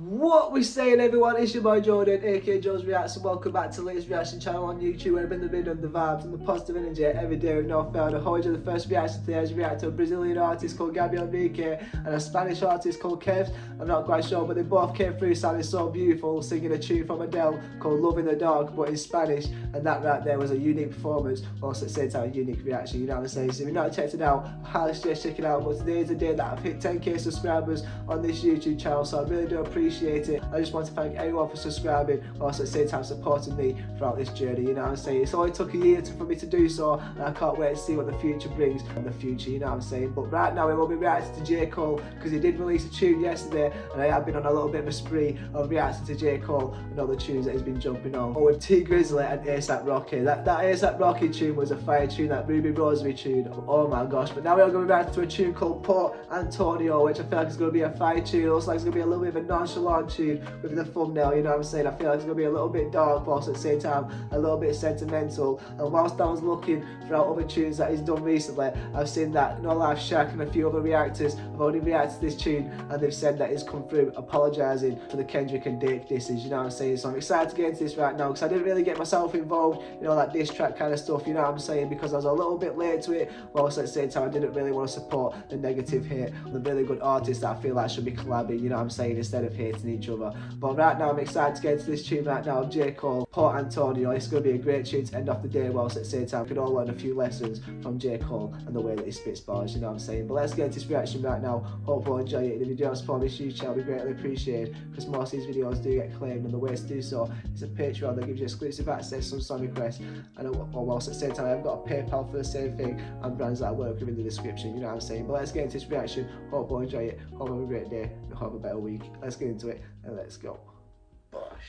What we saying, everyone? It's your boy Jordan, aka Joe's Reacts, and welcome back to the latest reaction channel on YouTube, where I bring the video on the vibes and the positive energy every day with no fail. And I hold you the first reaction today as we react to a Brazilian artist called Gamming and a Spanish artist called Kevs. I'm not quite sure, but they both came through sounding so beautiful, singing a tune from Adele called Love in the Dark, but in Spanish. And that right there was a unique performance, also at the same time a unique reaction, you know what I'm saying? So if you've not checked it out, I highly suggest checking it out. But today is the day that I've hit 10k subscribers on this YouTube channel, so I really do appreciate it. I just want to thank everyone for subscribing, also at the same time supporting me throughout this journey, you know what I'm saying? It's only took a year for me to do so, and I can't wait to see what the future brings in the future, you know what I'm saying? But right now we will be reacting to J.Cole, because he did release a tune yesterday, and I have been on a little bit of a spree of reacting to J.Cole and all the tunes that he's been jumping on. But with T Grizzly and A$AP Rocky, that A$AP Rocky tune was a fire tune, that Ruby Rosary tune, oh my gosh. But now we are going to be reacting to a tune called Port Antonio, which I feel like is going to be a fire tune. It looks like it's going to be a little bit of a nonchalant tune with the thumbnail, you know what I'm saying? I feel like it's going to be a little bit dark, but also at the same time a little bit sentimental. And whilst I was looking throughout other tunes that he's done recently, I've seen that No Life Shack and a few other reactors have already reacted to this tune, and they've said that he's come through apologising for the Kendrick and Drake disses, you know what I'm saying? So I'm excited to get into this right now, because I didn't really get myself involved in all that diss track kind of stuff, you know what I'm saying, because I was a little bit late to it, but also at the same time I didn't really want to support the negative hate on the really good artists that I feel like should be collabing, you know what I'm saying, instead of hating each other. But right now I'm excited to get into this tune right now of J.Cole, Port Antonio. It's going to be a great tune to end off the day, whilst at the same time we can all learn a few lessons from J.Cole and the way that he spits bars, you know what I'm saying. But let's get into this reaction right now. Hope you enjoy it, and if you do have support this YouTube channel, we greatly appreciate, because most of these videos do get claimed, and the way to do so is a Patreon that gives you exclusive access, some song requests, and whilst at the same time I've got a PayPal for the same thing, and brands that I work with in the description, you know what I'm saying. But let's get into this reaction. Hope you enjoy it, hope you have a great day, and hope a better week. Let's get into it, and let's go.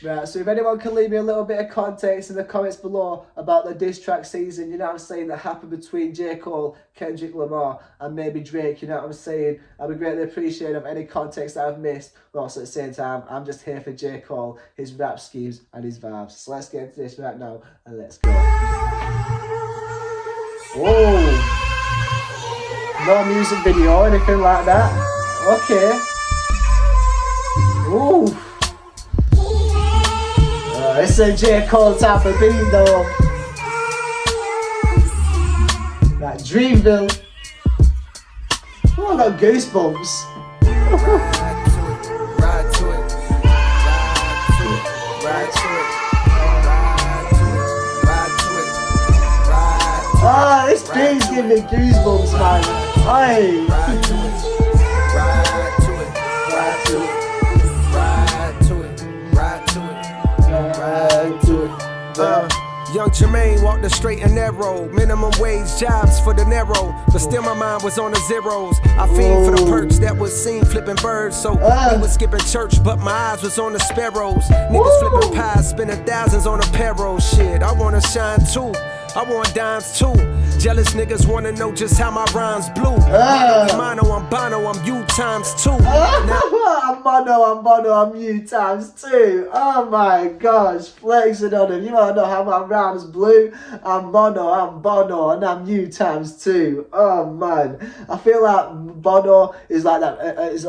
Right, so if anyone can leave me a little bit of context in the comments below about the diss track season, you know what I'm saying, that happened between J. Cole, Kendrick Lamar, and maybe Drake, you know what I'm saying, I'd be greatly appreciative of any context that I've missed. But also at the same time, I'm just here for J. Cole, his rap schemes, and his vibes. So let's get into this right now, and let's go. Whoa! No music video or anything like that. Okay. Ooh. It's a J. Cole type of beat though. That Dreamville. Oh, I got goosebumps. Ah, this beat's giving me goosebumps, man. Aye. Young Jermaine walked the straight and narrow. Minimum wage jobs for the narrow, but still my mind was on the zeros. I fiend for the perks that was seen flipping birds, so we was skipping church, but my eyes was on the sparrows. Niggas flipping pies, spending thousands on a payroll. Shit, I wanna shine too, I want dimes too. Jealous niggas wanna know just how my rhymes blew. Mono, I'm Bono, I'm you times two. I'm Mono, I'm you times two. Oh my gosh, flexing on him. You wanna know how my rhymes blew? I'm Mono, I'm Bono, and I'm you times two. Oh man, I feel like Bono is like that. Is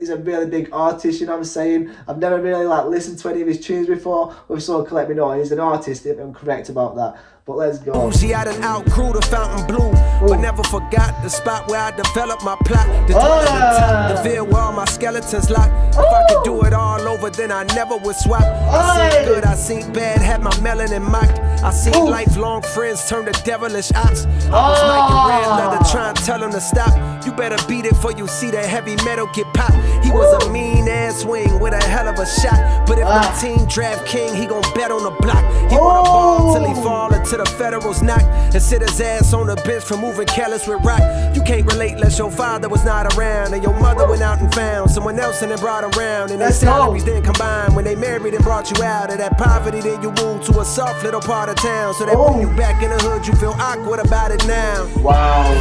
a really big artist. You know what I'm saying? I've never really like listened to any of his tunes before. If someone can let me know he's an artist, if I'm correct about that. But let's go. She had an outgrew the fountain blue, but never forgot the spot where I developed my plot. The veil where all my skeletons locked. If I could do it all over, then I never would swap. I seen good, I seen bad, had my melanin mocked. I seen lifelong friends turn to devilish ops. I was like a red leather trying to tell him to stop. You better beat it for you see that heavy metal get popped. He was a mean ass swing with a hell of a shot. But if my team draft king, he gon' bet on the block. He wanna ball till he fall until the Federals knock, and sit his ass on the bench for moving careless with rock. You can't relate unless your father was not around, and your mother went out and found someone else and then brought around, and their salaries didn't combine. When they married and brought you out of that poverty, then you moved to a soft little part of town. So that when you back in the hood, you feel awkward about it now. Wow.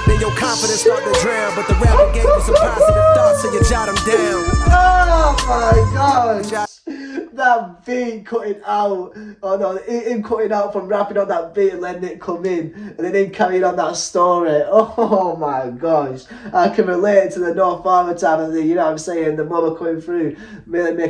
Then your confidence start to drown, but the rapper gave you some positive thoughts, so you jot them down. Oh my gosh. that beat cutting out, oh no, him cutting out from rapping on that beat and letting it come in, and then him carrying on that story. Oh my gosh, I can relate to the no father type of thing, you know what I'm saying? The mother coming through,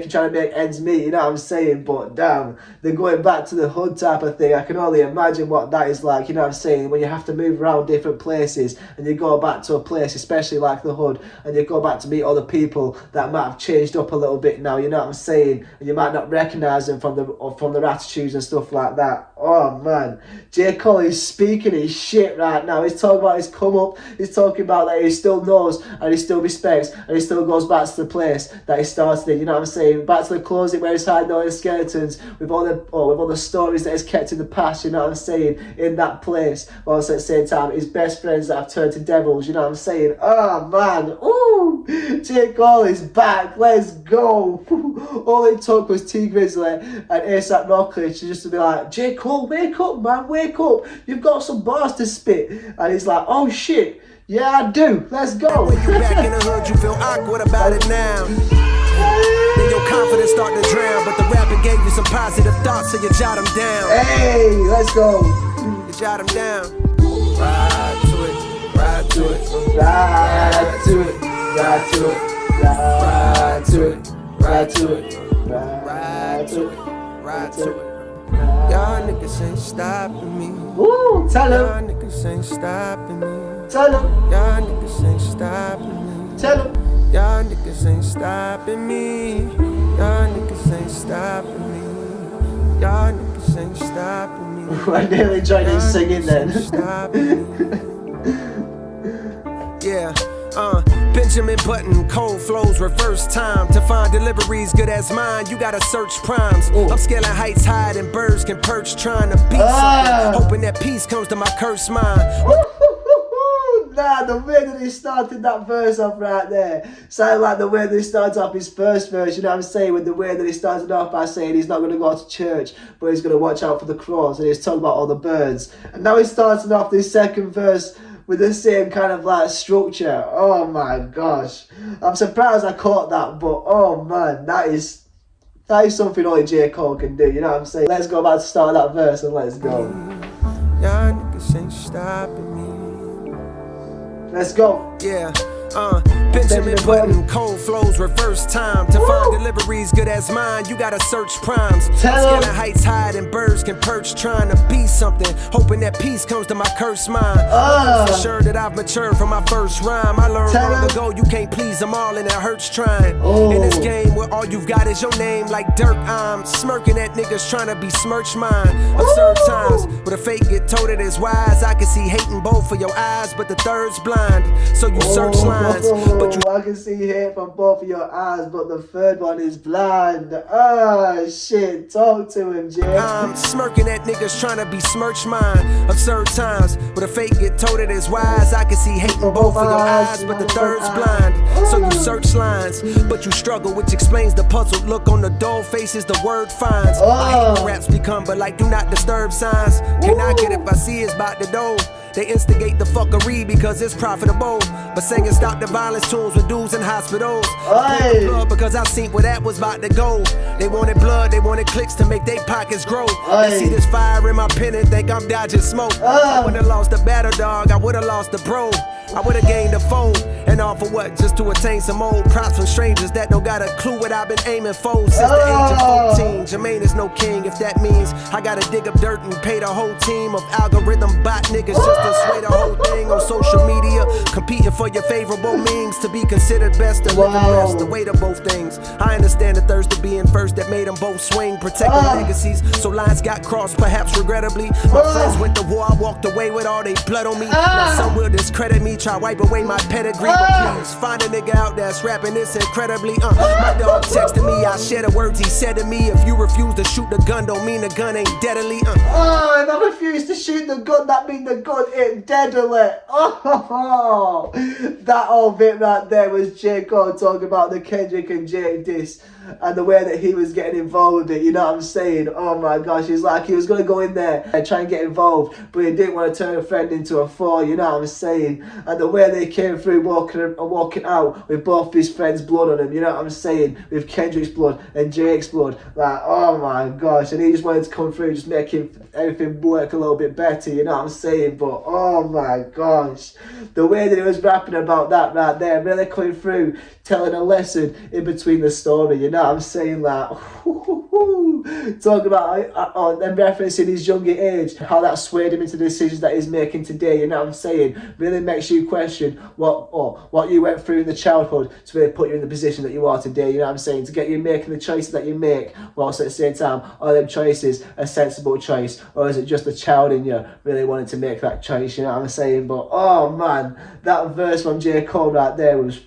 trying to make ends meet, you know what I'm saying? But damn, they're going back to the hood type of thing. I can only imagine what that is like, you know what I'm saying? When you have to move around different places and you go back to a place, especially like the hood, and you go back to meet other people that might have changed up a little bit now, you know what I'm saying? And you might not recognise them from their attitudes and stuff like that. Oh man, J.Cole is speaking his shit right now. He's talking about his come up, he's talking about that he still knows and he still respects and he still goes back to the place that he started in, you know what I'm saying? Back to the closet where he's hiding all his skeletons with all the stories that he's kept in the past, you know what I'm saying? In that place, whilst at the same time his best friends that have turned to devils, you know what I'm saying? Oh man, ooh, J.Cole is back, let's go. All it took was T Grizzly and ASAP Rocky just to be like, J.Cole, wake up man, wake up, you've got some bars to spit. And he's like, oh shit, yeah I do, let's go. When you back in the hood, you feel awkward about it now. Then your confidence start to drown, but the rapper gave you some positive thoughts, so you jot them down. Hey, let's go. You jot them down. Ride to it, ride to it, ride to it, ride to it, ride to it, ride to it, ride to it, ride to it. Y'all niggas ain't stopping me. Woo, tell Y'all him, niggas ain't stopping me. tell him, Y'all niggas ain't stopping me. tell him. Y'all niggas ain't stopping me. Y'all niggas ain't stopping me. Y'all niggas ain't stopping me. I nearly joined in singing then. Yeah, Benjamin Button, cold flows, reverse time. To find deliveries good as mine, you gotta search primes. Ooh. I'm scaling heights high and birds can perch, trying to be something, hoping that peace comes to my cursed mind. Nah, the way that he started that verse off right there sounded like the way that he started off his first verse, you know what I'm saying? With the way that he started off by saying he's not going to go to church, but he's going to watch out for the crows, and he's talking about all the birds. And now he's starting off this second verse with the same kind of like structure. Oh my gosh. I'm surprised I caught that, but oh man, that is something only J.Cole can do, you know what I'm saying? Let's go back to start that verse and let's go. Y'all niggas ain't stopping me. Let's go. Yeah, Benjamin Button, cold flows, reverse time. To find deliveries good as mine, you gotta search primes. Scaling heights high and birds can perch, trying to be something, hoping that peace comes to my cursed mind. For sure that I've matured from my first rhyme. I learned long ago you can't please them all and it hurts trying. In this game where all you've got is your name like dirt, I'm smirking at niggas trying to besmirch mine. Absurd times where the fake get told it is wise. I can see hate in both of your eyes, but the third's blind. So you search lines, but you I can see hate from both of your eyes, but the third one is blind. Oh shit, talk to him, Jay. I'm smirking at niggas trying to besmirch mine. Absurd times where the fake get told it is wise. I can see hate in both of your eyes, but the third's blind. So you search lines, but you struggle, which explains the puzzled look on the dull faces the word finds. I hate when raps become but like do not disturb signs. Can I get it if I see it's about the dough? They instigate the fuckery because it's profitable. But singing stop the violence tunes with dudes in hospitals. Blood because I seen where that was about to go. They wanted blood, they wanted clicks to make their pockets grow. They see this fire in my pen and think I'm dodging smoke. I would've lost the battle dog, I would've lost the bro. I would've gained a foe, and all for what? Just to attain some old props from strangers that don't got a clue what I've been aiming for since the age of 14. Jermaine is no king if that means I gotta dig up dirt and pay the whole team of algorithm bot niggas just to sway the whole thing on social media, competing for your favorable means to be considered best and living best. The weight of both things. I understand the thirst of being first that made them both swing, protecting legacies. So lines got crossed, perhaps regrettably. My friends went to war, I walked away with all they blood on me. Now some will discredit me, try wipe away my pedigree, but please find a nigga out that's rapping this incredibly. My dog texted me, I share the words he said to me. If you refuse to shoot the gun, don't mean the gun ain't deadly. If I refuse to shoot the gun, that mean the gun ain't deadly. That whole bit right there was J.Cole talking about the Kendrick and Jay diss and the way that he was getting involved in it, you know what I'm saying? Oh my gosh, he's like he was going to go in there and try and get involved, but he didn't want to turn a friend into a foe, you know what I'm saying? and the way they came through walking out with both his friends' blood on him, you know what I'm saying, with Kendrick's blood and Drake's blood, like, oh my gosh, and he just wanted to come through, just making everything work a little bit better, you know what I'm saying, but oh my gosh, the way that he was rapping about that right there, really coming through, telling a lesson in between the story, you know what I'm saying, like, talking about and referencing his younger age, how that swayed him into the decisions that he's making today, you know what I'm saying, really makes you question what you went through in the childhood to really put you in the position that you are today, you know what I'm saying, to get you making the choices that you make, whilst at the same time, are them choices a sensible choice, or is it just the child in you really wanting to make that choice, you know what I'm saying, but oh man, that verse from J. Cole right there was...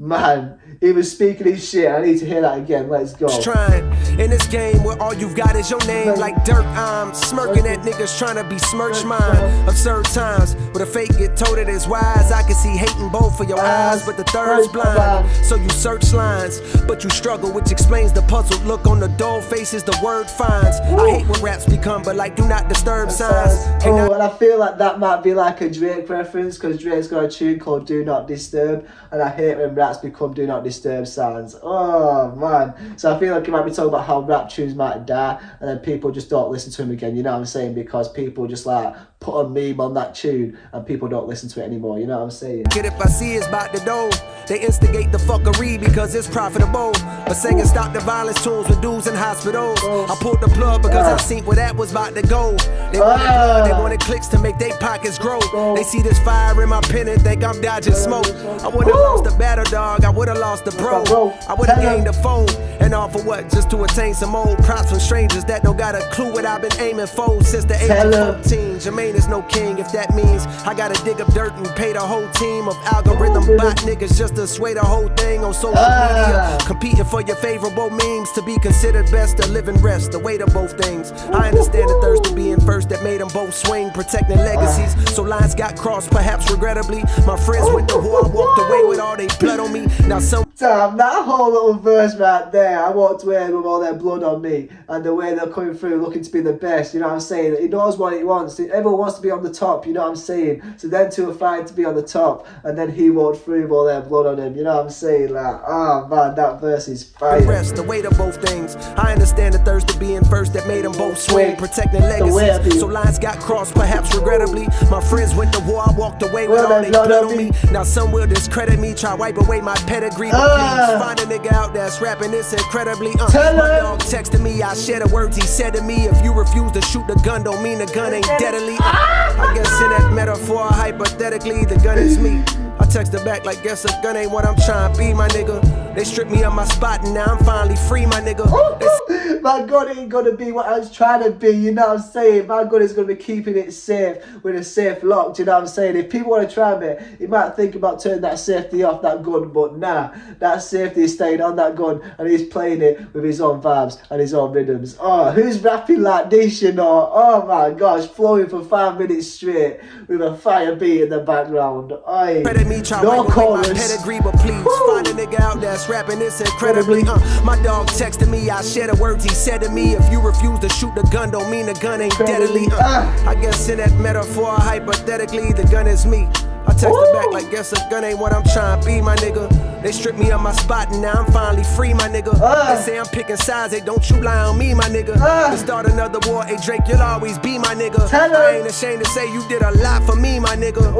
Man, he was speaking his shit. I need to hear that again. Let's go. Trying in this game where all you've got is your name like dirt. I'm smirking at niggas trying to besmirch mine. Absurd times where the fake get told it is wise. I can see hating both for your eyes, but the third's blind. So you search lines, but you struggle, which explains the puzzled look on the dull faces the word finds. I hate when raps become, but like do not disturb signs. Oh, and I feel like that might be like a Drake reference, because Drake's got a tune called Do Not Disturb, and I hate when raps become Do Not Disturb signs. Oh man, so I feel like he might be talking about how rap tunes might die and then people just don't listen to him again, you know what I'm saying, because people just like put a meme on that tune and people don't listen to it anymore, you know what I'm saying. Kid, if I see it's about the dough, they instigate the fuckery because it's profitable. But singing stop the violence tunes with dudes in hospitals. I pulled the plug because I seen where that was about to go. They wanted blood, they wanted clicks to make their pockets grow. They see this fire in my pen and think I'm dodging smoke. I would've lost the battle dog, I would've lost the bro. I would've gained a foe, and all for what? Just to attain some old props from strangers that don't got a clue what I've been aiming for since the age of 14. Jermaine is no king, if that means I gotta dig up dirt and pay the whole team of algorithm bot niggas just to sway the whole thing on social media. Competing for your favorable memes to be considered best to live and rest, the weight of both things. I understand the thirst to being first that made them both swing, protecting legacies. So lines got crossed, perhaps regrettably. My friends went to war, I walked away with all they blood on me. Now some Damn, that whole little verse right there, I walked away with all their blood on me, and the way they're coming through looking to be the best, you know what I'm saying? He knows what he wants. Everyone wants to be on the top, you know what I'm saying? So them two are fighting to be on the top, and then he walked through with all their blood on him, you know what I'm saying? Like, oh man, that verse is fire. Rest, the weight of both things. I understand the thirst of being first that made them both swing, protecting legacies. So lines got crossed, perhaps regrettably. My friends went to war, I walked away with all they blood on me. Now some will discredit me, try wipe away my pedigree. Please find a nigga out that's rapping this incredibly. My dog texted me, I share the words he said to me. If you refuse to shoot the gun, don't mean the gun ain't deadly. I guess in that metaphor, hypothetically, the gun is me. I texted back like, guess a gun ain't what I'm trying to be, my nigga. They stripped me of my spot and now I'm finally free, my nigga. My gun ain't gonna be what I was trying to be, you know what I'm saying? My gun is gonna be keeping it safe with a safe lock, you know what I'm saying? If people want to try me, you might think about turning that safety off that gun, but nah, that safety is staying on that gun and he's playing it with his own vibes and his own rhythms. Oh, who's rapping like this, you know? Oh my gosh, flowing for 5 minutes straight with a fire beat in the background. No chorus. Pedigree, but please find a nigga out that's rapping this incredibly. My dog texted me, I share the words he said to me. If you refuse to shoot the gun, don't mean the gun ain't deadly. I guess in that metaphor, hypothetically, the gun is me. I texted back like, guess a gun ain't what I'm trying to be, my nigga. They stripped me of my spot and now I'm finally free, my nigga. They say I'm picking sides, they don't you lie on me, my nigga. To start another war, hey Drake, you'll always be my nigga. I ain't ashamed to say you did a lot for me, my nigga.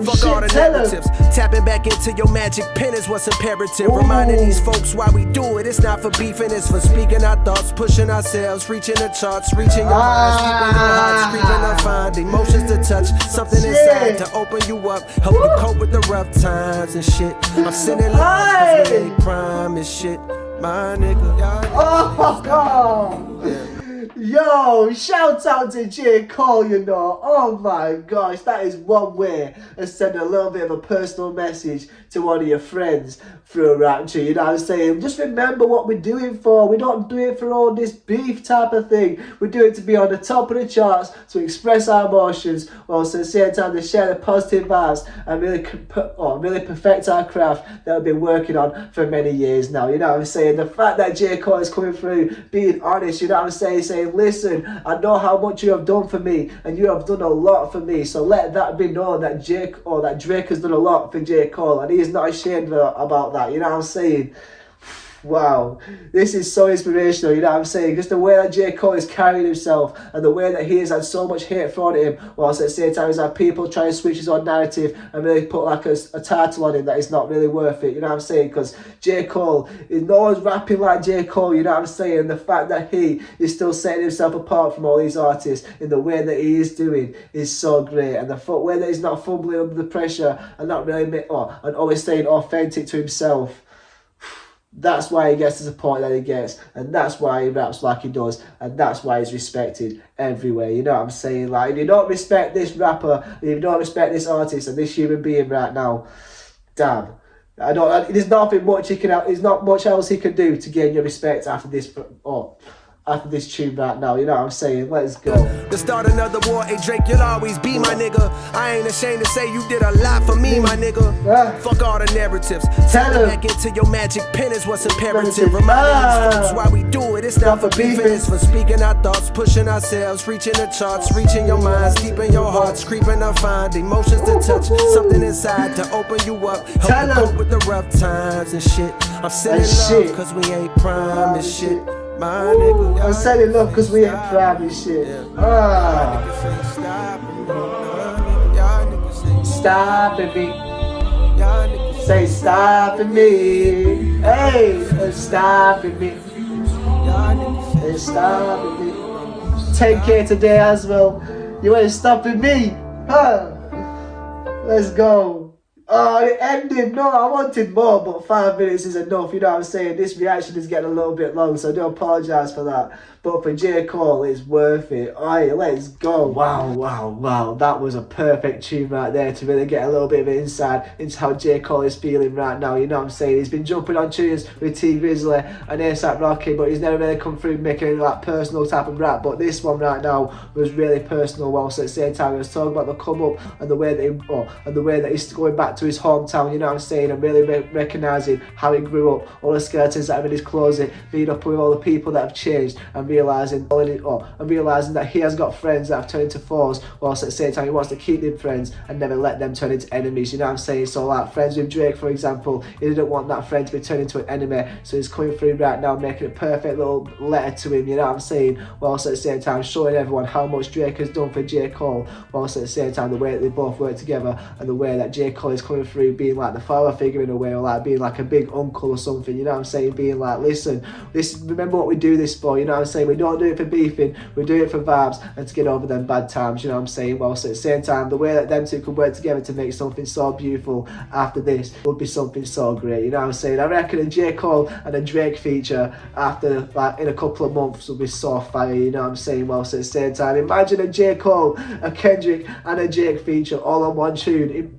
Fuck all the narratives. Tapping back into your magic pen is what's imperative. Reminding these folks why we do it. It's not for beefing, it's for speaking our thoughts, pushing ourselves, reaching the charts, reaching your minds, keeping your heart screaming to find emotions to touch, something inside to open you up, help you cope with the rough times and shit. I'm sending love. Prime is shit, my nigga. Yo, shout out to J. Cole, you know. Oh my gosh, that is one way of sending a little bit of a personal message to one of your friends through a rap tune, you know what I'm saying? Just remember what we're doing for. We don't do it for all this beef type of thing. We do it to be on the top of the charts, to express our emotions, whilst at the same time to share the positive vibes and really perfect our craft that we've been working on for many years now, you know what I'm saying? The fact that J. Cole is coming through, being honest, you know what I'm saying saying, listen, I know how much you have done for me, and you have done a lot for me, so let that be known that Drake has done a lot for J. Cole, and he is not ashamed about that, you know what I'm saying? Wow, this is so inspirational, you know what I'm saying? Just the way that J. Cole is carrying himself and the way that he has had so much hate thrown at him, whilst at the same time he's had people try to switch his own narrative and really put like a title on him that is not really worth it, you know what I'm saying? Because J. Cole, no one's rapping like J. Cole, you know what I'm saying? And the fact that he is still setting himself apart from all these artists in the way that he is doing is so great. And the way that he's not fumbling under the pressure and not really, and always staying authentic to himself. That's why he gets the support that he gets, and that's why he raps like he does, and that's why he's respected everywhere, you know what I'm saying? Like, if you don't respect this rapper, if you don't respect this artist and this human being right now, damn. There's nothing much there's not much else he can do to gain your respect after this, after this tune right now, you know what I'm saying? Let's go. To start another war, hey Drake, you'll always be my nigga. I ain't ashamed to say you did a lot for me, my nigga. Fuck all the narratives. Tell him. Back into your magic pen is what's imperative. Remind these folks why we do it. It's not for beefing, it's for speaking our thoughts, pushing ourselves, reaching the charts, reaching your minds, deep in your hearts, creeping to find emotions to touch, something inside to open you up, help you cope with the rough times and shit. I'm sending love cause we ain't prime and shit. My nigga, I'm selling love cause we ain't proud and shit. Stop at me. Say stop at me. Hey, stop at me. Hey, stop at me. 10K today as well. You ain't stopping me. Let's go. Oh, it ended. No, I wanted more, but 5 minutes is enough, you know what I'm saying? This reaction is getting a little bit long, so I do apologise for that. But for J. Cole, it's worth it. Alright, let's go. Wow. That was a perfect tune right there to really get a little bit of an insight into how J. Cole is feeling right now, you know what I'm saying? He's been jumping on tunes with T Grizzly and ASAP Rocky, but he's never really come through making any like personal type of rap. But this one right now was really personal, whilst at the same time he was talking about the come up and the way that he's going back to his hometown, you know what I'm saying? And really recognising how he grew up, all the skeletons that are in his closet, being up with all the people that have changed, and realising that he has got friends that have turned into foes, whilst at the same time he wants to keep them friends and never let them turn into enemies, you know what I'm saying? So like friends with Drake, for example, he didn't want that friend to be turned into an enemy, so he's coming through right now making a perfect little letter to him, you know what I'm saying? Whilst at the same time showing everyone how much Drake has done for J. Cole, whilst at the same time the way that they both work together and the way that J. Cole is coming through being like the father figure in a way, or like being like a big uncle or something, you know what I'm saying? Being like, listen, remember what we do this for, you know what I'm saying? We don't do it for beefing, we do it for vibes and to get over them bad times, you know what I'm saying? Whilst at the same time, the way that them two could work together to make something so beautiful after this would be something so great, you know what I'm saying? I reckon a J. Cole and a Drake feature after, like, in a couple of months will be so fire, you know what I'm saying? Whilst at the same time, imagine a J. Cole, a Kendrick and a Drake feature all on one tune.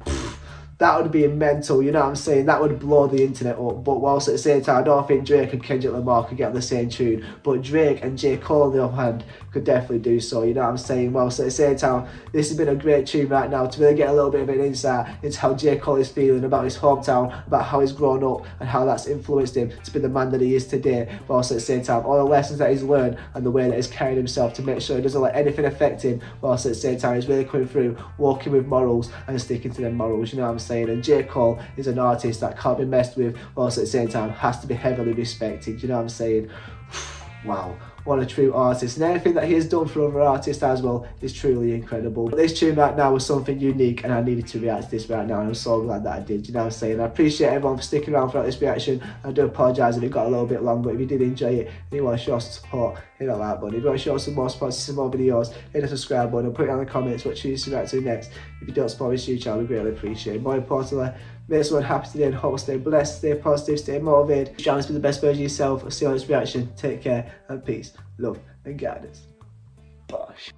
That would be mental, you know what I'm saying? That would blow the internet up. But whilst at the same time, I don't think Drake and Kendrick Lamar could get on the same tune. But Drake and J. Cole, on the other hand, could definitely do so, you know what I'm saying? Whilst at the same time, this has been a great tune right now to really get a little bit of an insight into how J. Cole is feeling about his hometown, about how he's grown up and how that's influenced him to be the man that he is today. Whilst at the same time, all the lessons that he's learned and the way that he's carried himself to make sure he doesn't let anything affect him. Whilst at the same time, he's really coming through, walking with morals and sticking to them morals, you know what I'm saying? And J. Cole is an artist that can't be messed with, whilst at the same time has to be heavily respected, you know what I'm saying? Wow, what a true artist, and everything that he has done for other artists as well is truly incredible. But this tune right now was something unique, and I needed to react to this right now, and I'm so glad that I did, you know what I'm saying? I appreciate everyone for sticking around throughout this reaction. I do apologise if it got a little bit long, but if you did enjoy it and you want to show some support, hit that like button. If you want to show some more support, see some more videos, hit the subscribe button and put it in the comments what you choose to react to next. If you don't support this YouTube channel, we greatly appreciate it. More importantly, make someone happy today and hope stay blessed, stay positive, stay motivated. Try to be the best version of yourself. I'll see you on this reaction. Take care and peace, love and guidance. Bosh.